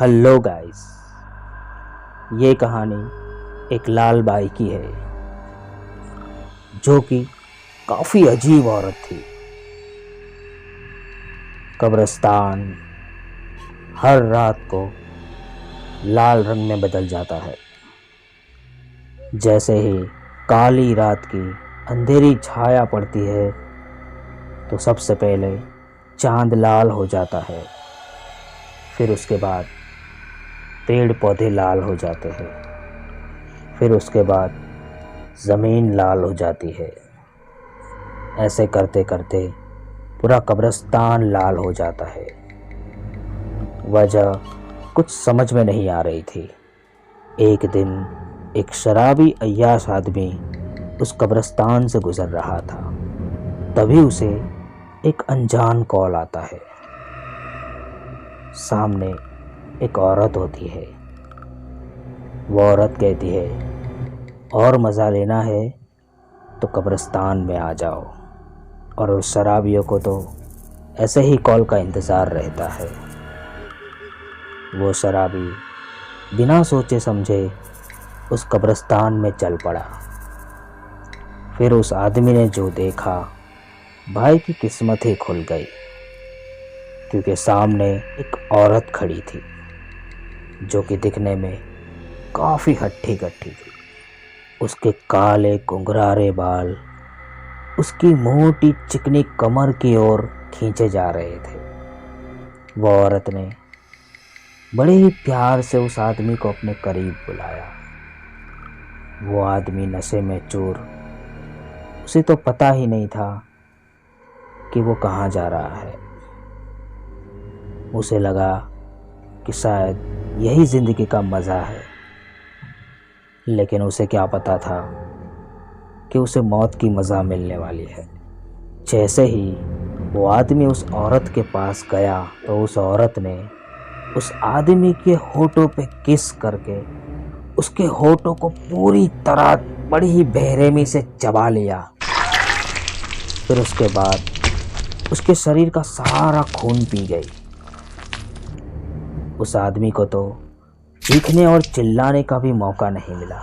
Hello guys, ये कहानी एक लाल बाई की है जो कि काफ़ी अजीब औरत थी। कब्रिस्तान हर रात को लाल रंग में बदल जाता है। जैसे ही काली रात की अंधेरी छाया पड़ती है तो सबसे पहले चांद लाल हो जाता है, फिर उसके बाद पेड़ पौधे लाल हो जाते हैं, फिर उसके बाद ज़मीन लाल हो जाती है। ऐसे करते करते पूरा कब्रिस्तान लाल हो जाता है। वजह कुछ समझ में नहीं आ रही थी। एक दिन एक शराबी अय्याश आदमी उस कब्रिस्तान से गुज़र रहा था। तभी उसे एक अनजान कॉल आता है। सामने एक औरत होती है। वो औरत कहती है, और मज़ा लेना है तो कब्रिस्तान में आ जाओ। और उस शराबियों को तो ऐसे ही कॉल का इंतज़ार रहता है। वो शराबी बिना सोचे समझे उस कब्रिस्तान में चल पड़ा। फिर उस आदमी ने जो देखा, भाई की किस्मत ही खुल गई, क्योंकि सामने एक औरत खड़ी थी जो कि दिखने में काफ़ी हट्टी कट्टी थी। उसके काले घुंघरारे बाल उसकी मोटी चिकनी कमर की ओर खींचे जा रहे थे। वो औरत ने बड़े ही प्यार से उस आदमी को अपने करीब बुलाया। वो आदमी नशे में चूर, उसे तो पता ही नहीं था कि वो कहाँ जा रहा है। उसे लगा कि शायद यही ज़िंदगी का मज़ा है, लेकिन उसे क्या पता था कि उसे मौत की मज़ा मिलने वाली है। जैसे ही वो आदमी उस औरत के पास गया तो उस औरत ने उस आदमी के होठों पे किस करके उसके होठों को पूरी तरह बड़ी ही बेरहमी से चबा लिया। फिर उसके बाद उसके शरीर का सारा खून पी गई। उस आदमी को तो चीखने और चिल्लाने का भी मौका नहीं मिला।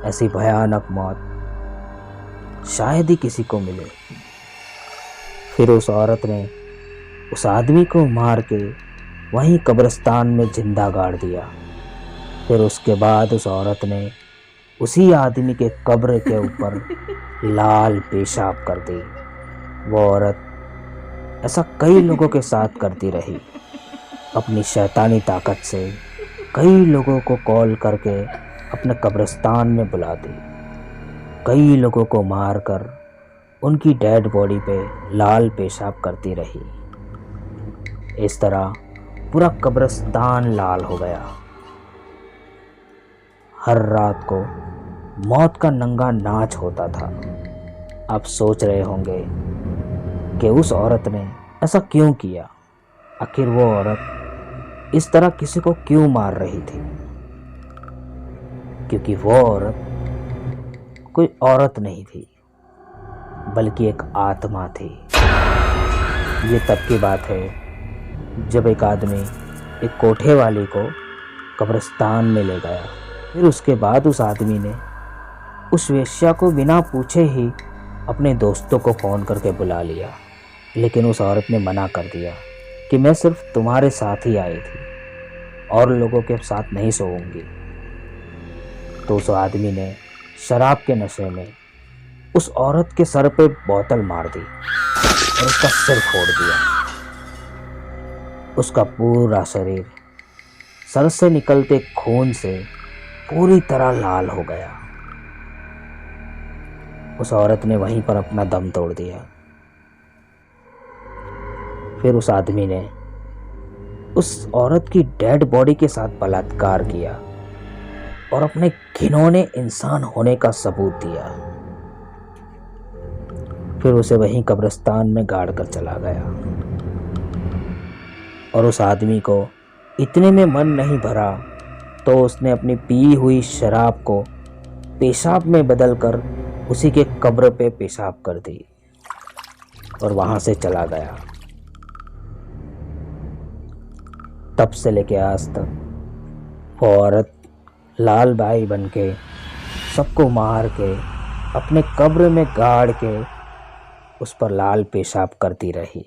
ऐसी भयानक मौत शायद ही किसी को मिले। फिर उस औरत ने उस आदमी को मार के वहीं कब्रिस्तान में जिंदा गाड़ दिया। फिर उसके बाद उस औरत ने उसी आदमी के कब्र के ऊपर लाल पेशाब कर दी। वो औरत ऐसा कई लोगों के साथ करती रही। अपनी शैतानी ताकत से कई लोगों को कॉल करके अपने कब्रिस्तान में बुला दी। कई लोगों को मारकर उनकी डेड बॉडी पे लाल पेशाब करती रही। इस तरह पूरा कब्रिस्तान लाल हो गया। हर रात को मौत का नंगा नाच होता था। आप सोच रहे होंगे कि उस औरत ने ऐसा क्यों किया। आखिर वो औरत इस तरह किसी को क्यों मार रही थी? क्योंकि वो औरत कोई औरत नहीं थी, बल्कि एक आत्मा थी। ये तब की बात है जब एक आदमी एक कोठे वाली को कब्रिस्तान में ले गया। फिर उसके बाद उस आदमी ने उस वेश्या को बिना पूछे ही अपने दोस्तों को फ़ोन करके बुला लिया। लेकिन उस औरत ने मना कर दिया कि मैं सिर्फ तुम्हारे साथ ही आई थी, और लोगों के साथ नहीं सोऊंगी। तो उस आदमी ने शराब के नशे में उस औरत के सर पे बोतल मार दी और उसका सिर फोड़ दिया। उसका पूरा शरीर सर से निकलते खून से पूरी तरह लाल हो गया। उस औरत ने वहीं पर अपना दम तोड़ दिया। फिर उस आदमी ने उस औरत की डेड बॉडी के साथ बलात्कार किया और अपने घिनौने इंसान होने का सबूत दिया। फिर उसे वहीं कब्रिस्तान में गाड़ कर चला गया। और उस आदमी को इतने में मन नहीं भरा तो उसने अपनी पी हुई शराब को पेशाब में बदलकर उसी के कब्र पे पेशाब कर दी और वहां से चला गया। तब से लेके आज तक वो औरत लाल बाई बन के सबको मार के अपने कब्र में गाड़ के उस पर लाल पेशाब करती रही।